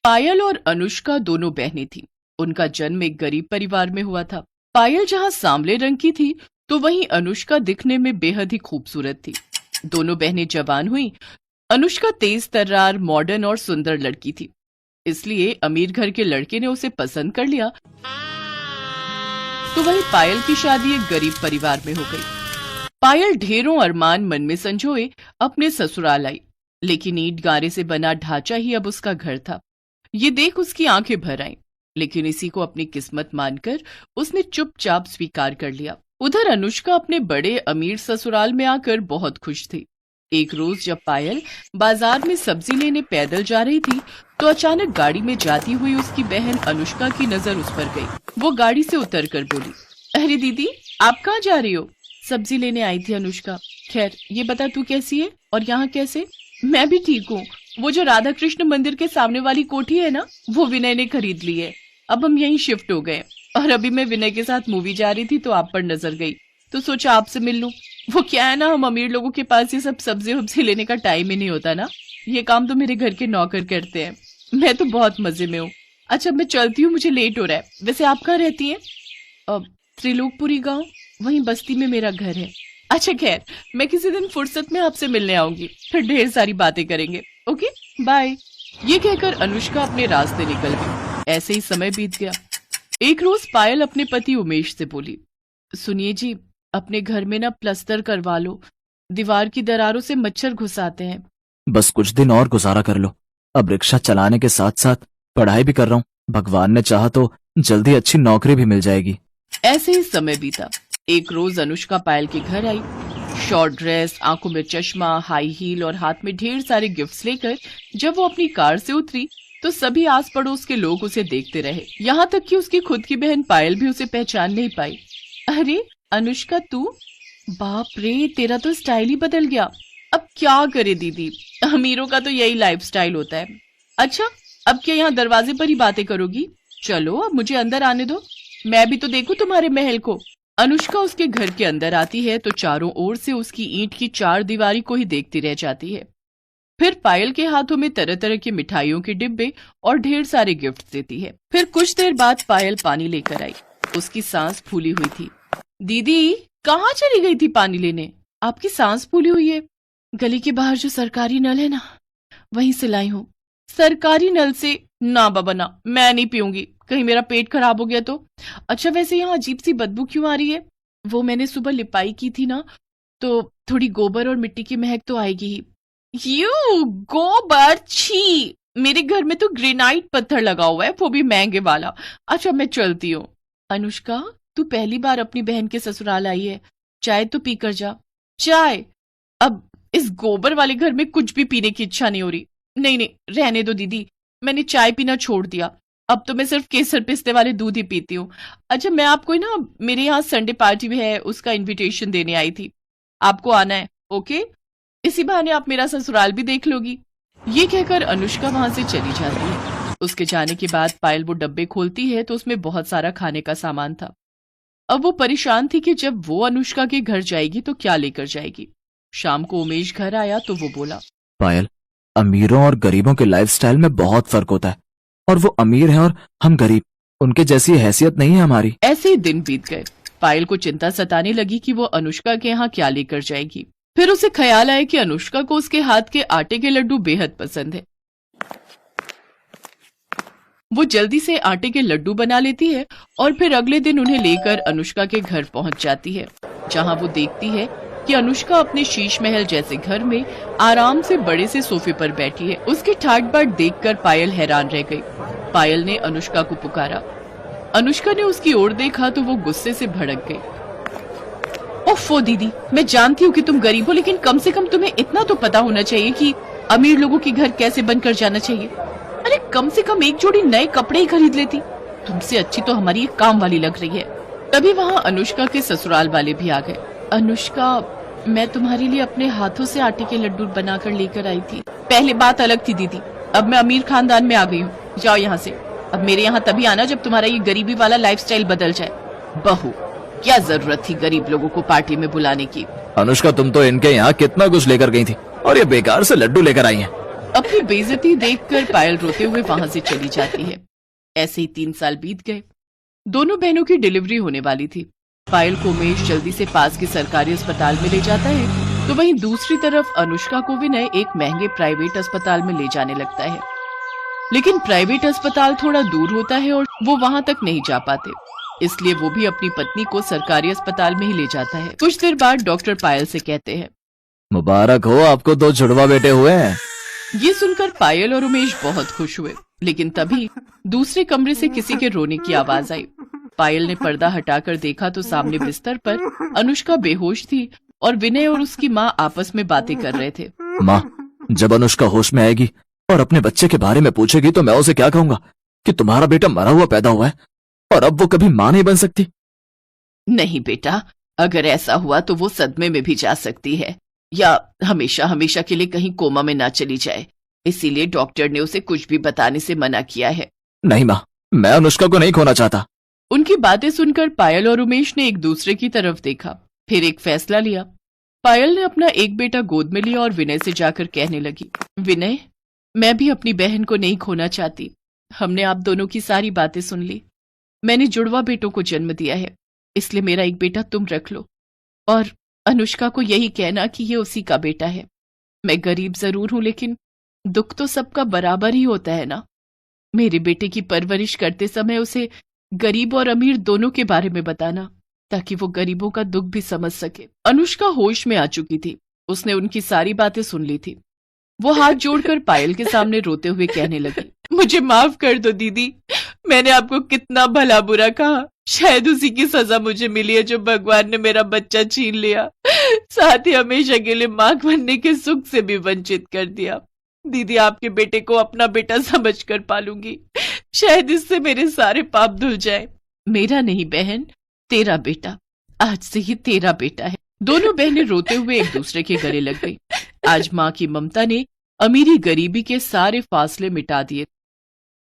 पायल और अनुष्का दोनों बहनें थीं। उनका जन्म एक गरीब परिवार में हुआ था। पायल जहां सांवले रंग की थी तो वहीं अनुष्का दिखने में बेहद ही खूबसूरत थी। दोनों बहनें जवान हुईं। अनुष्का तेज तर्रार, मॉडर्न और सुंदर लड़की थी, इसलिए अमीर घर के लड़के ने उसे पसंद कर लिया। तो वहीं पायल की शादी एक गरीब परिवार में हो गई। पायल ढेरों अरमान मन में संजोए अपने ससुराल आई, लेकिन ईंट गारे से बना ढांचा ही अब उसका घर था। ये देख उसकी आंखें भर आईं, लेकिन इसी को अपनी किस्मत मानकर उसने चुपचाप स्वीकार कर लिया। उधर अनुष्का अपने बड़े अमीर ससुराल में आकर बहुत खुश थी। एक रोज जब पायल बाजार में सब्जी लेने पैदल जा रही थी तो अचानक गाड़ी में जाती हुई उसकी बहन अनुष्का की नजर उस पर गई। वो गाड़ी से उतर कर बोली, अरे दीदी, आप कहाँ जा रही हो? सब्जी लेने आई थी अनुष्का। खैर ये बता तू कैसी है और यहाँ कैसे? मैं भी ठीक हूँ। वो जो राधा कृष्ण मंदिर के सामने वाली कोठी है ना, वो विनय ने खरीद ली है। अब हम यहीं शिफ्ट हो गए और अभी मैं विनय के साथ मूवी जा रही थी तो आप पर नजर गई तो सोचा आपसे मिल लूं। वो क्या है ना, हम अमीर लोगों के पास ये सब सब्जी वब्जी लेने का टाइम ही नहीं होता ना। ये काम तो मेरे घर के नौकर करते हैं। मैं तो बहुत मजे में हूँ। अच्छा मैं चलती हूँ, मुझे लेट हो रहा है। वैसे आप कहाँ रहती हैं? त्रिलोकपुरी गाँव, वहीं बस्ती में मेरा घर है। अच्छा खैर, मैं किसी दिन फुर्सत में आपसे मिलने आऊंगी, फिर ढेर सारी बातें करेंगे। Okay bye. ये कहकर अनुष्का अपने रास्ते निकल गई। ऐसे ही समय बीत गया। एक रोज पायल अपने पति उमेश से बोली, सुनिए जी, अपने घर में ना प्लस्तर करवा लो, दीवार की दरारों से मच्छर घुस आते हैं। बस कुछ दिन और गुजारा कर लो। अब रिक्शा चलाने के साथ साथ पढ़ाई भी कर रहा हूँ। भगवान ने चाहा तो जल्दी अच्छी नौकरी भी मिल जाएगी। ऐसे ही समय बीता। एक रोज अनुष्का पायल के घर आई, शॉर्ट ड्रेस, आंखों में चश्मा, हाई हील और हाथ में ढेर सारे गिफ्ट्स लेकर। जब वो अपनी कार से उतरी तो सभी आस पड़ोस के लोग उसे देखते रहे, यहाँ तक कि उसकी खुद की बहन पायल भी उसे पहचान नहीं पाई। अरे अनुष्का तू? बाप रे, तेरा तो स्टाइल ही बदल गया। अब क्या करे दीदी, अमीरों का तो यही लाइफस्टाइल होता है। अच्छा अब क्या यहाँ दरवाजे पर ही बातें करोगी? चलो अब मुझे अंदर आने दो, मैं भी तो देखूं तुम्हारे महल को। अनुष्का उसके घर के अंदर आती है तो चारों ओर से उसकी ईंट की चार दीवारी को ही देखती रह जाती है। फिर पायल के हाथों में तरह तरह के मिठाइयों के डिब्बे और ढेर सारे गिफ्ट देती है। फिर कुछ देर बाद पायल पानी लेकर आई। उसकी सांस फूली हुई थी। दीदी कहाँ चली गई थी पानी लेने? आपकी सांस फूली हुई है। गली के बाहर जो सरकारी नल है ना, वहीं से लाई हूँ। सरकारी नल से? ना बाबा ना, मैं नहीं पीऊंगी, कहीं मेरा पेट खराब हो गया तो। अच्छा वैसे यहाँ अजीब सी बदबू क्यों आ रही है? वो मैंने सुबह लिपाई की थी ना, तो थोड़ी गोबर और मिट्टी की महक तो आएगी ही। यू गोबर, छी! मेरे घर में तो ग्रेनाइट पत्थर लगा हुआ है, वो भी महंगे वाला। अच्छा मैं चलती हूँ। अनुष्का तू पहली बार अपनी बहन के ससुराल आई है, चाय तो पी कर जा। चाय? अब इस गोबर वाले घर में कुछ भी पीने की इच्छा नहीं हो रही। नहीं नहीं रहने दो दीदी, मैंने चाय पीना छोड़ दिया। अब तो मैं सिर्फ केसर पिस्ते वाले दूध ही पीती हूँ। अच्छा मैं आपको ना, मेरे यहाँ संडे पार्टी भी है, उसका इनविटेशन देने आई थी, आपको आना है। ओके, इसी बहाने आप मेरा ससुराल भी देख लोगी। ये कहकर अनुष्का वहां से चली जाती है। उसके जाने के बाद पायल वो डब्बे खोलती है तो उसमें बहुत सारा खाने का सामान था। अब वो परेशान थी कि जब वो अनुष्का के घर जाएगी तो क्या लेकर जाएगी। शाम को उमेश घर आया तो वो बोला, पायल, अमीरों और गरीबों के लाइफस्टाइल में बहुत फर्क होता है, और वो अमीर हैं और हम गरीब, उनके जैसी हैसियत नहीं है हमारी। ऐसे ही दिन बीत गए। पायल को चिंता सताने लगी कि वो अनुष्का के यहाँ क्या लेकर जाएगी। फिर उसे ख्याल आया कि अनुष्का को उसके हाथ के आटे के लड्डू बेहद पसंद है। वो जल्दी से आटे के लड्डू बना लेती है और फिर अगले दिन उन्हें लेकर अनुष्का के घर पहुंच जाती है, जहां वो देखती है कि अनुष्का अपने शीश महल जैसे घर में आराम से बड़े से सोफे पर बैठी है। उसकी ठाट बाट देखकर पायल हैरान रह गई। पायल ने अनुष्का को पुकारा। अनुष्का ने उसकी ओर देखा तो वो गुस्से से भड़क गई। ओफो दीदी, मैं जानती हूँ कि तुम गरीब हो, लेकिन कम से कम तुम्हें इतना तो पता होना चाहिए कि अमीर लोगों के घर कैसे बनकर जाना चाहिए। अरे कम से कम एक जोड़ी नए कपड़े ही खरीद लेती। तुमसे अच्छी तो हमारी एक काम वाली लग रही है। तभी वहाँ अनुष्का के ससुराल वाले भी आ गए। अनुष्का, मैं तुम्हारे लिए अपने हाथों से आटे के लड्डू बनाकर लेकर आई थी। पहले बात अलग थी दीदी, अब मैं अमीर खानदान में आ गई हूँ। जाओ यहाँ से। अब मेरे यहाँ तभी आना जब तुम्हारा ये गरीबी वाला लाइफस्टाइल बदल जाए। बहू, क्या जरूरत थी गरीब लोगों को पार्टी में बुलाने की? अनुष्का, तुम तो इनके यहाँ कितना कुछ लेकर गई थी और ये बेकार से लड्डू लेकर आई हैं। अपनी बेइज्जती देखकर पायल रोते हुए वहां से चली जाती है। ऐसे ही 3 साल बीत गए। दोनों बहनों की डिलीवरी होने वाली थी। पायल को उमेश जल्दी से पास के सरकारी अस्पताल में ले जाता है, तो वहीं दूसरी तरफ अनुष्का को विनय एक महंगे प्राइवेट अस्पताल में ले जाने लगता है। लेकिन प्राइवेट अस्पताल थोड़ा दूर होता है और वो वहां तक नहीं जा पाते, इसलिए वो भी अपनी पत्नी को सरकारी अस्पताल में ही ले जाता है। कुछ देर बाद डॉक्टर पायल से कहते हैं, मुबारक हो, आपको 2 जुड़वा बेटे हुए हैं। ये सुनकर पायल और उमेश बहुत खुश हुए। लेकिन तभी दूसरे कमरे से किसी के रोने की आवाज आई। पायल ने पर्दा हटाकर देखा तो सामने बिस्तर पर अनुष्का बेहोश थी और विनय और उसकी माँ आपस में बातें कर रहे थे। माँ, जब अनुष्का होश में आएगी और अपने बच्चे के बारे में पूछेगी तो मैं उसे क्या कहूंगा कि तुम्हारा बेटा मरा हुआ पैदा हुआ है और अब वो कभी माँ नहीं बन सकती? नहीं बेटा, अगर ऐसा हुआ तो वो सदमे में भी जा सकती है या हमेशा हमेशा के लिए कहीं कोमा में ना चली जाए। इसीलिए डॉक्टर ने उसे कुछ भी बताने से मना किया है। नहीं माँ, मैं अनुष्का को नहीं खोना चाहता। उनकी बातें सुनकर पायल और उमेश ने एक दूसरे की तरफ देखा, फिर एक फैसला लिया। पायल ने अपना एक बेटा गोद में लिया और विनय से जाकर कहने लगी, विनय, मैं भी अपनी बहन को नहीं खोना चाहती। हमने आप दोनों की सारी बातें सुन ली। मैंने जुड़वा बेटों को जन्म दिया है, इसलिए मेरा एक बेटा तुम रख लो और अनुष्का को यही कहना कि ये उसी का बेटा है। मैं गरीब जरूर हूं, लेकिन दुख तो सबका बराबर ही होता है ना। मेरे बेटे की परवरिश करते समय उसे गरीब और अमीर दोनों के बारे में बताना, ताकि वो गरीबों का दुख भी समझ सके। अनुष्का होश में आ चुकी थी। उसने उनकी सारी बातें सुन ली थी। वो हाथ जोड़कर पायल के सामने रोते हुए कहने लगी, मुझे माफ कर दो दीदी, मैंने आपको कितना भला बुरा कहा। शायद उसी की सजा मुझे मिली है जो भगवान ने मेरा बच्चा छीन लिया, साथ ही हमेशा के लिए मां बनने के सुख से भी वंचित कर दिया। दीदी, आपके बेटे को अपना बेटा समझकर पालूंगी। शायद इससे मेरे सारे पाप धुल जाए। मेरा नहीं बहन, तेरा बेटा, आज से ही तेरा बेटा है। दोनों बहनें रोते हुए एक दूसरे के गले लग गई। आज माँ की ममता ने अमीरी गरीबी के सारे फासले मिटा दिए।